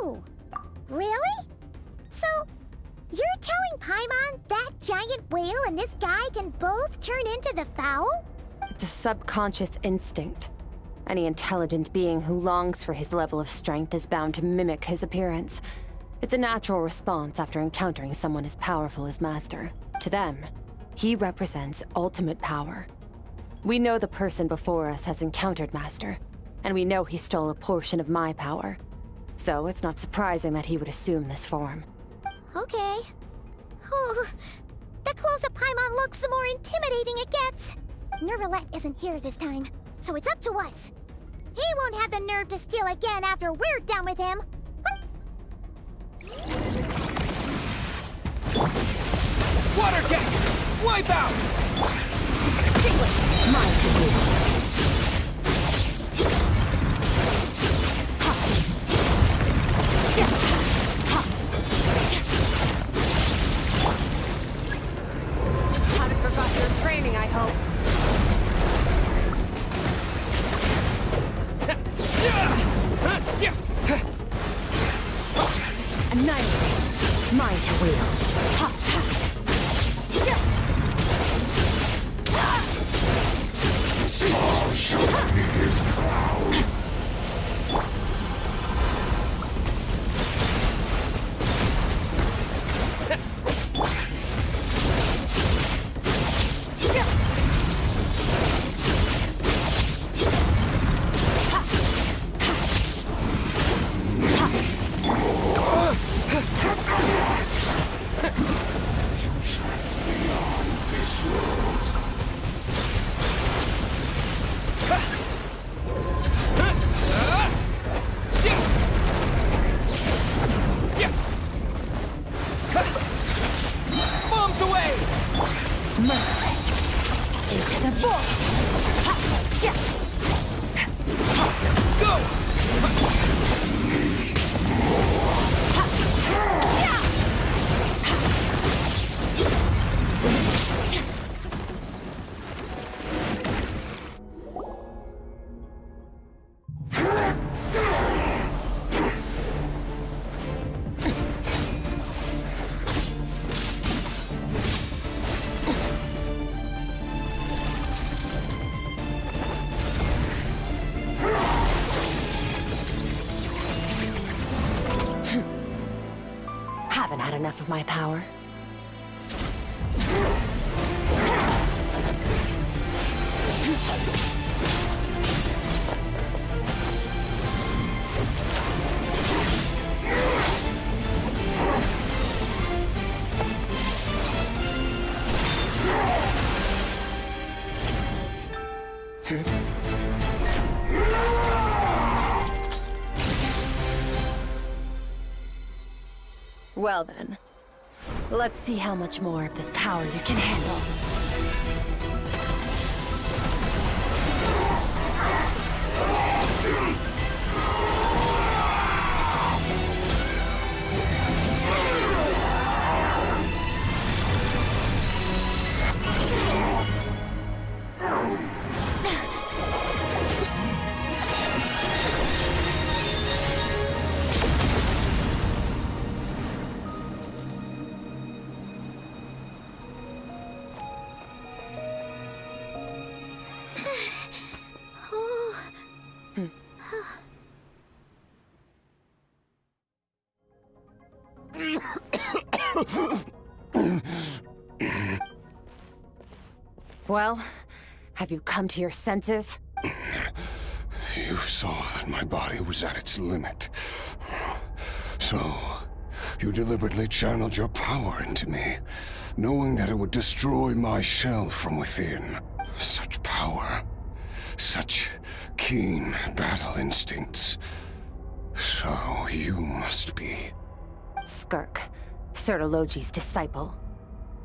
Oh, really? So, you're telling Paimon that giant whale and this guy can both turn into the fowl? It's a subconscious instinct. Any intelligent being who longs for his level of strength is bound to mimic his appearance. It's a natural response after encountering someone as powerful as Master. To them, he represents ultimate power. We know the person before us has encountered Master, and we know he stole a portion of my power. So it's not surprising that he would assume this form. Okay. Oh, the closer Paimon looks, the more intimidating it gets. Nervalette isn't here this time, so it's up to us. He won't have the nerve to steal again after we're done with him. Water jet! Wipe out! Extinguish! Mine to wield. Haven't forgot your training, I hope. Annihilate! Mine to wield. Small shall be his crown. Bombs away! Merciless! Into the void! Go! Haven't had enough of my power. Well then, let's see how much more of this power you can handle. Well, have you come to your senses? You saw that my body was at its limit. So, you deliberately channeled your power into me, knowing that it would destroy my shell from within. Such power. Such keen battle instincts. So you must be... Skirk, Surtalogi's disciple.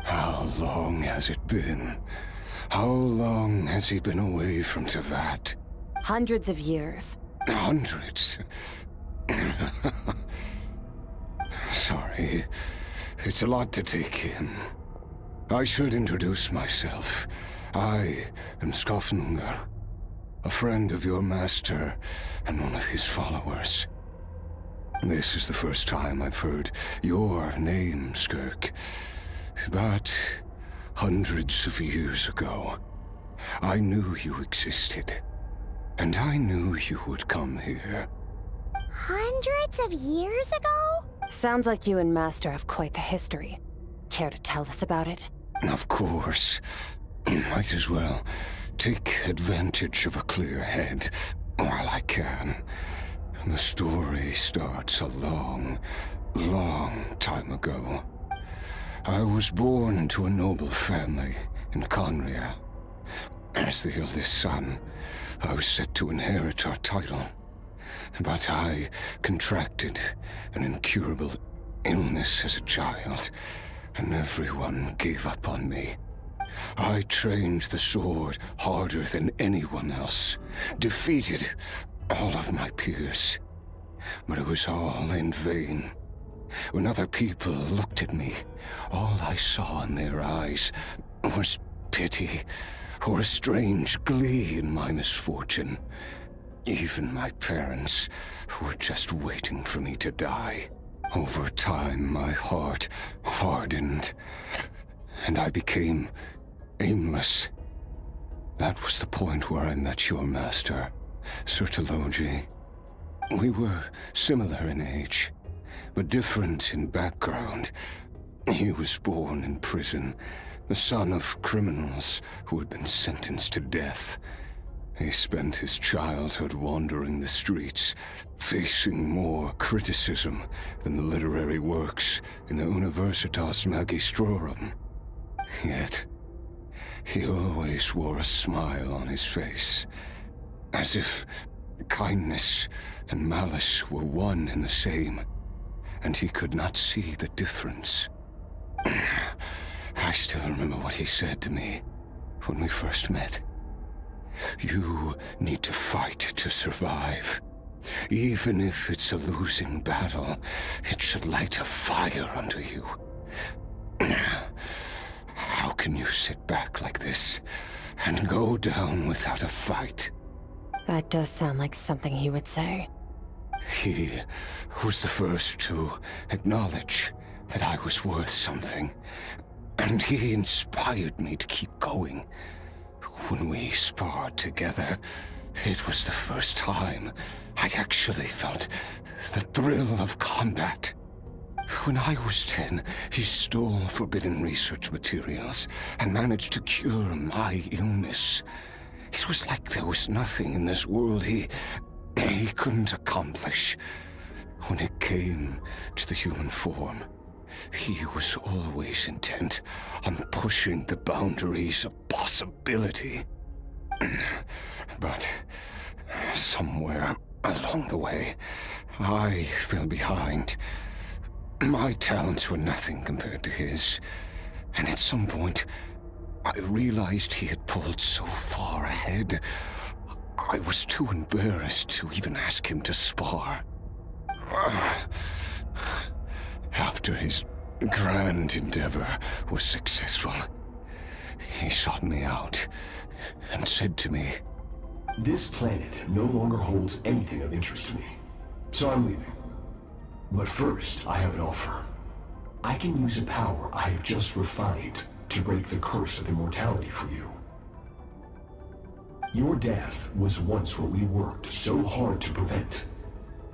How long has it been? How long has he been away from Tevat? Hundreds of years. Hundreds? Sorry. It's a lot to take in. I should introduce myself. I am This is the first time I've heard your name, Skirk. But hundreds of years ago, I knew you existed. And I knew you would come here. Hundreds of years ago? Sounds like you and Master have quite the history. Care to tell us about it? Of course. Might as well take advantage of a clear head while I can. The story starts a long, long time ago. I was born into a noble family in Conria. As the eldest son, I was set to inherit our title. But I contracted an incurable illness as a child, and everyone gave up on me. I trained the sword harder than anyone else, defeated all of my peers. But it was all in vain. When other people looked at me, all I saw in their eyes was pity, or a strange glee in my misfortune. Even my parents were just waiting for me to die. Over time, my heart hardened, and I became aimless. That was the point where I met your master, Surtalogi. We were similar in age, but different in background. He was born in prison, the son of criminals who had been sentenced to death. He spent his childhood wandering the streets, facing more criticism than the literary works in the Universitas Magistrorum. Yet, he always wore a smile on his face, as if kindness and malice were one and the same, and he could not see the difference. I still remember what he said to me when we first met. You need to fight to survive. Even if it's a losing battle, it should light a fire under you. How can you sit back like this and go down without a fight? That does sound like something he would say. He was the first to acknowledge that I was worth something, and he inspired me to keep going. When we sparred together, it was the first time I'd actually felt the thrill of combat. When I was 10, he stole forbidden research materials and managed to cure my illness. It was like there was nothing in this world he couldn't accomplish. When it came to the human form, he was always intent on pushing the boundaries of possibility. But somewhere along the way, I fell behind. My talents were nothing compared to his, and at some point, I realized he had pulled so far ahead, I was too embarrassed to even ask him to spar. After his grand endeavor was successful, he sought me out and said to me, "This planet no longer holds anything of interest to me, so I'm leaving. But first, I have an offer. I can use a power I have just refined to break the curse of immortality for you. Your death was once what we worked so hard to prevent.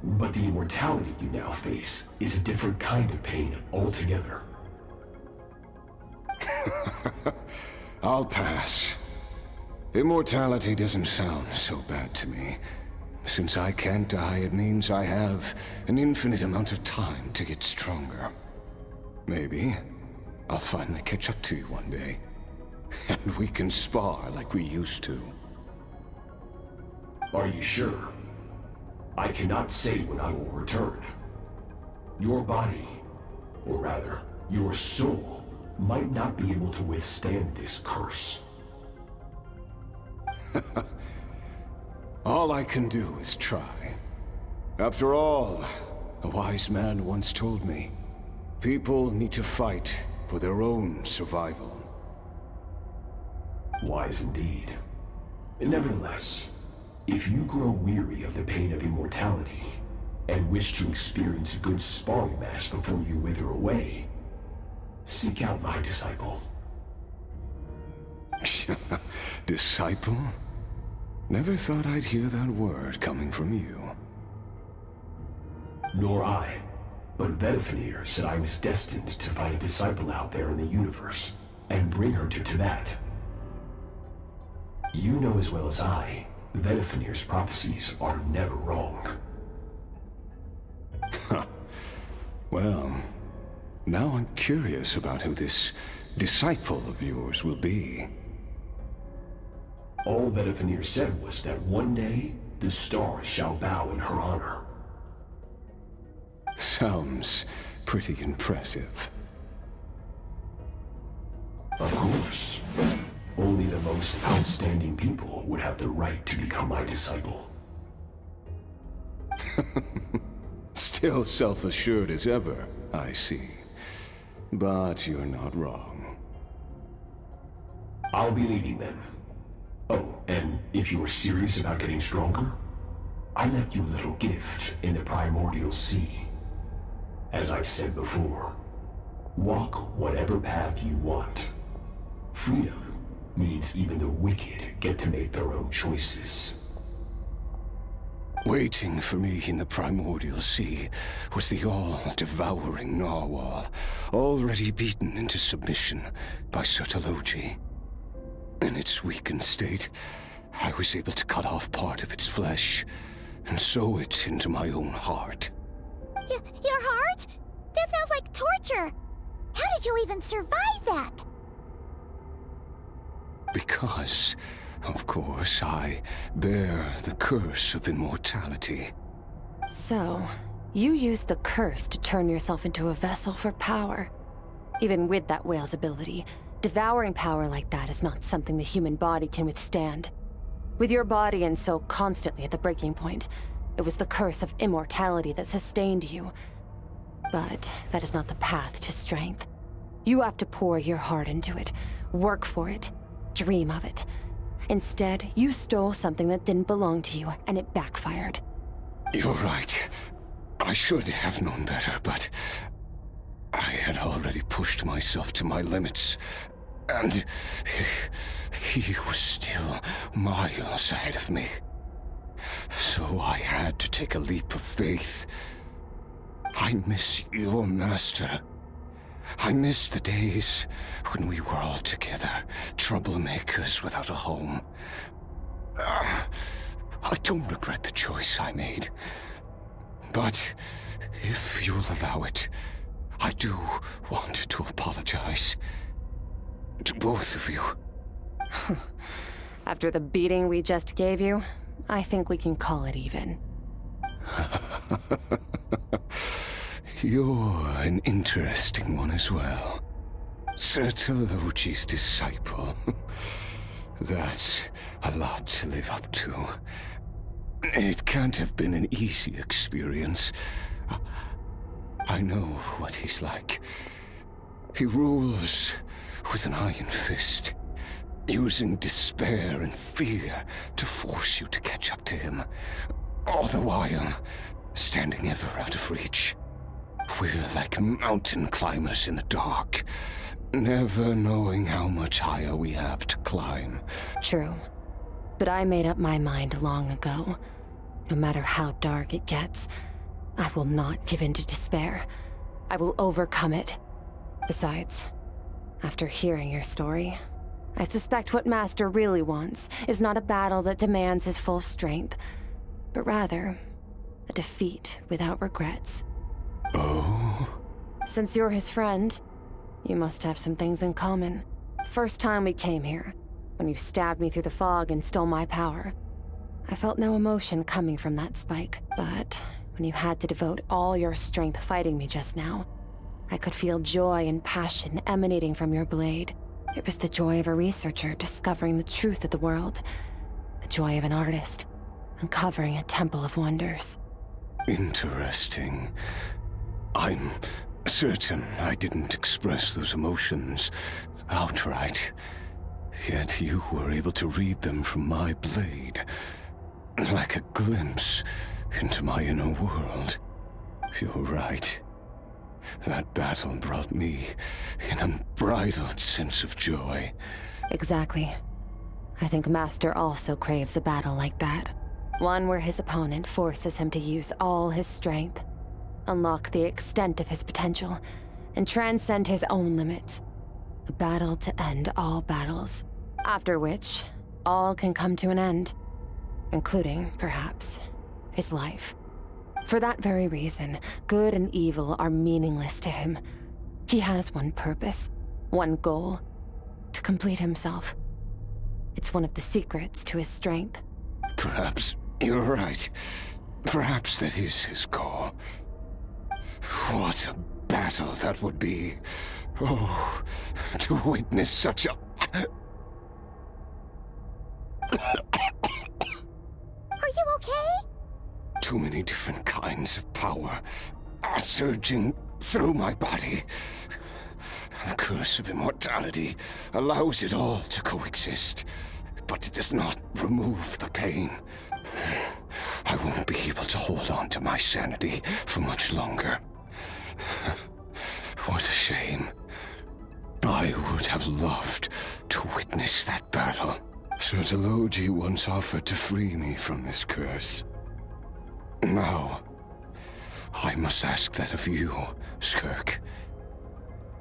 But the immortality you now face is a different kind of pain altogether." I'll pass. Immortality doesn't sound so bad to me. Since I can't die, it means I have an infinite amount of time to get stronger. Maybe I'll finally catch up to you one day, and we can spar like we used to. Are you sure? I cannot say when I will return. Your body, or rather, your soul, might not be able to withstand this curse. All I can do is try. After all, a wise man once told me, people need to fight for their own survival. Wise indeed. Nevertheless, if you grow weary of the pain of immortality, and wish to experience a good sparring match before you wither away, seek out my disciple. Disciple? Never thought I'd hear that word coming from you. Nor I. But Vedifenir said I was destined to find a disciple out there in the universe, and bring her to Tibet. You know as well as I, Vedifenir's prophecies are never wrong. Well, now I'm curious about who this disciple of yours will be. All Vedifenir said was that one day, the stars shall bow in her honor. Sounds pretty impressive. Of course. Only the most outstanding people would have the right to become my disciple. Still self-assured as ever, I see. But you're not wrong. I'll be leading them. Oh, and if you are serious about getting stronger, I left you a little gift in the primordial sea. As I've said before, walk whatever path you want. Freedom means even the wicked get to make their own choices. Waiting for me in the primordial sea was the all-devouring narwhal, already beaten into submission by Surtalogi. In its weakened state, I was able to cut off part of its flesh and sew it into my own heart. Your heart? That sounds like torture! How did you even survive that? Because, of course, I bear the curse of immortality. So, you used the curse to turn yourself into a vessel for power. Even with that whale's ability, devouring power like that is not something the human body can withstand. With your body and soul constantly at the breaking point, it was the curse of immortality that sustained you. But that is not the path to strength. You have to pour your heart into it, work for it, dream of it. Instead, you stole something that didn't belong to you, and it backfired. You're right. I should have known better, but I had already pushed myself to my limits, and he was still miles ahead of me. So I had to take a leap of faith. I miss your master. I miss the days when we were all together, troublemakers without a home. I don't regret the choice I made. But if you'll allow it, I do want to apologize. To both of you. After the beating we just gave you, I think we can call it even. You're an interesting one as well. Surtalogi's disciple. That's a lot to live up to. It can't have been an easy experience. I know what he's like. He rules with an iron fist, using despair and fear to force you to catch up to him, all the while standing ever out of reach. We're like mountain climbers in the dark, never knowing how much higher we have to climb. True. But I made up my mind long ago. No matter how dark it gets, I will not give in to despair. I will overcome it. Besides, after hearing your story, I suspect what Master really wants is not a battle that demands his full strength, but rather a defeat without regrets. Oh? Since you're his friend, you must have some things in common. First time we came here, when you stabbed me through the fog and stole my power, I felt no emotion coming from that spike. But when you had to devote all your strength fighting me just now, I could feel joy and passion emanating from your blade. It was the joy of a researcher discovering the truth of the world, the joy of an artist uncovering a temple of wonders. Interesting. I'm certain I didn't express those emotions outright, yet you were able to read them from my blade, like a glimpse into my inner world. You're right. That battle brought me an unbridled sense of joy. Exactly. I think Master also craves a battle like that. One where his opponent forces him to use all his strength, unlock the extent of his potential, and transcend his own limits. A battle to end all battles. After which, all can come to an end. Including, perhaps, his life. For that very reason, good and evil are meaningless to him. He has one purpose, one goal: to complete himself. It's one of the secrets to his strength. Perhaps you're right. Perhaps that is his goal. What a battle that would be. Oh, to witness such a... Are you okay? Too many different kinds of power are surging through my body. The curse of immortality allows it all to coexist, but it does not remove the pain. I won't be able to hold on to my sanity for much longer. What a shame. I would have loved to witness that battle. Surtalogi once offered to free me from this curse. Now, I must ask that of you, Skirk.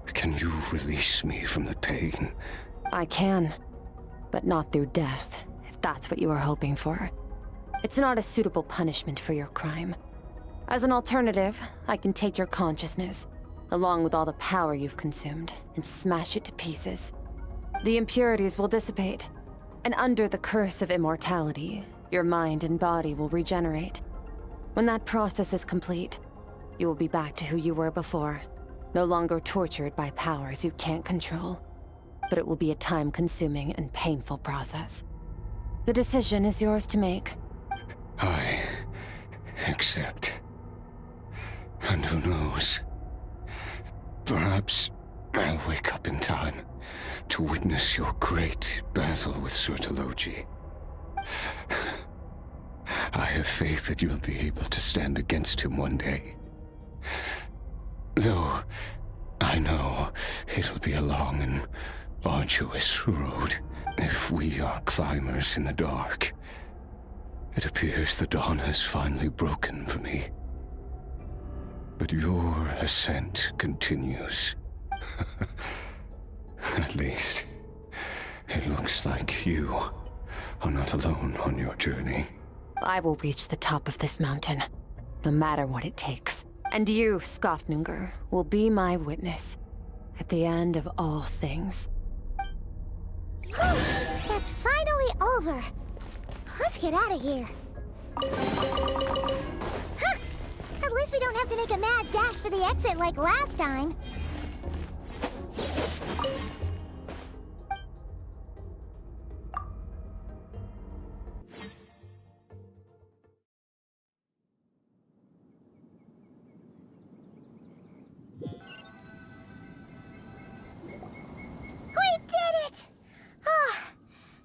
Can you release me from the pain? I can, but not through death, if that's what you are hoping for. It's not a suitable punishment for your crime. As an alternative, I can take your consciousness, along with all the power you've consumed, and smash it to pieces. The impurities will dissipate, and under the curse of immortality, your mind and body will regenerate. When that process is complete, you will be back to who you were before, no longer tortured by powers you can't control. But it will be a time-consuming and painful process. The decision is yours to make. I accept. And who knows? Perhaps I'll wake up in time to witness your great battle with Surtalogi. I have faith that you'll be able to stand against him one day. Though I know it'll be a long and arduous road if we are climbers in the dark. It appears the dawn has finally broken for me. But your ascent continues. At least, it looks like you are not alone on your journey. I will reach the top of this mountain, no matter what it takes. And you, Skofnungr, will be my witness at the end of all things. That's finally over. Let's get out of here. Huh. At least we don't have to make a mad dash for the exit like last time.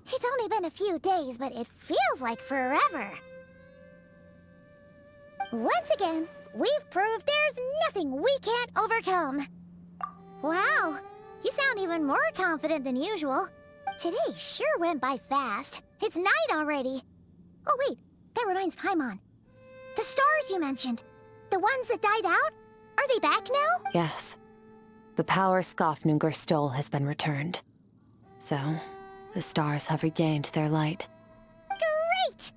It's only been a few days, but it feels like forever. Once again, we've proved there's nothing we can't overcome. Wow, you sound even more confident than usual. Today sure went by fast. It's night already. Oh wait, that reminds Paimon. The stars you mentioned, the ones that died out, are they back now? Yes. The power Skofnungr stole has been returned. So, the stars have regained their light. Great!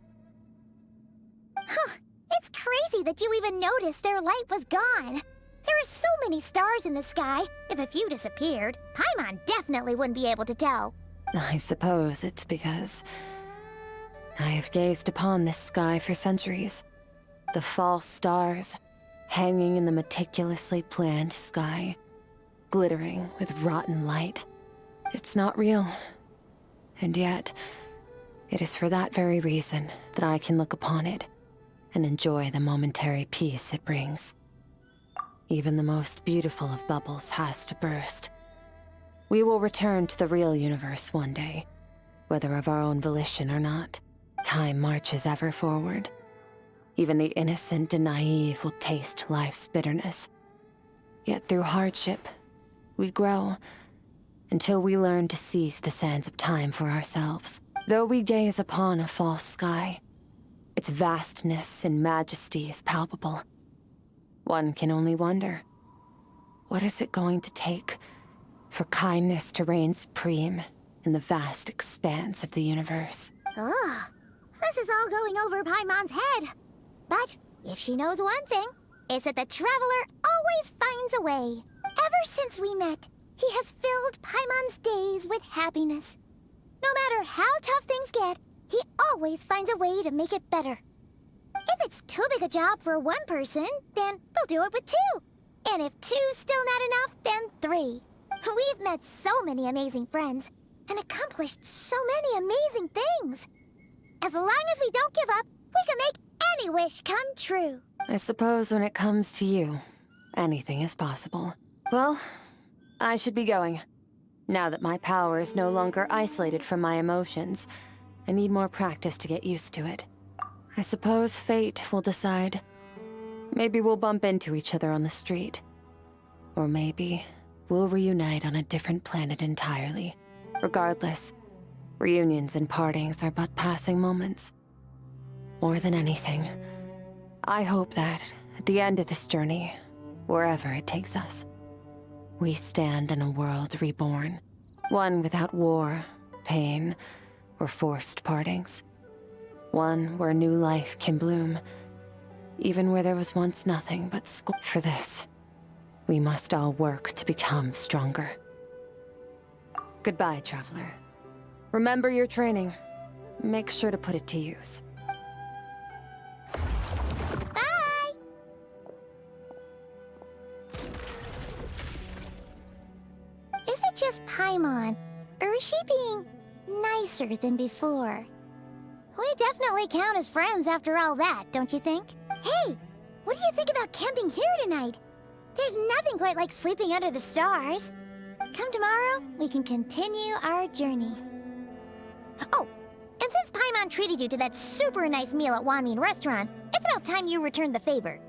Huh, it's crazy that you even noticed their light was gone. There are so many stars in the sky. If a few disappeared, Paimon definitely wouldn't be able to tell. I suppose it's because I have gazed upon this sky for centuries. The false stars, hanging in the meticulously planned sky, glittering with rotten light. It's not real. And yet, it is for that very reason that I can look upon it and enjoy the momentary peace it brings. Even the most beautiful of bubbles has to burst. We will return to the real universe one day, whether of our own volition or not. Time marches ever forward. Even the innocent and naive will taste life's bitterness. Yet through hardship, we grow, until we learn to seize the sands of time for ourselves. Though we gaze upon a false sky, its vastness and majesty is palpable. One can only wonder, what is it going to take for kindness to reign supreme in the vast expanse of the universe? Oh, this is all going over Paimon's head. But if she knows one thing, it's that the Traveler always finds a way. Ever since we met, he has filled Paimon's days with happiness. No matter how tough things get, he always finds a way to make it better. If it's too big a job for one person, then we'll do it with two. And if two's still not enough, then three. We've met so many amazing friends, and accomplished so many amazing things. As long as we don't give up, we can make any wish come true. I suppose when it comes to you, anything is possible. Well, I should be going. Now that my power is no longer isolated from my emotions, I need more practice to get used to it. I suppose fate will decide. Maybe we'll bump into each other on the street. Or maybe we'll reunite on a different planet entirely. Regardless, reunions and partings are but passing moments. More than anything, I hope that, at the end of this journey, wherever it takes us, we stand in a world reborn. One without war, pain, or forced partings. One where new life can bloom, even where there was once nothing but school. For this, we must all work to become stronger. Goodbye, Traveler. Remember your training. Make sure to put it to use. Bye! Is it just Paimon, or is she being nicer than before? We definitely count as friends after all that, don't you think? Hey, what do you think about camping here tonight? There's nothing quite like sleeping under the stars. Come tomorrow, we can continue our journey. Oh, and since Paimon treated you to that super nice meal at Wanmin Restaurant, it's about time you returned the favor.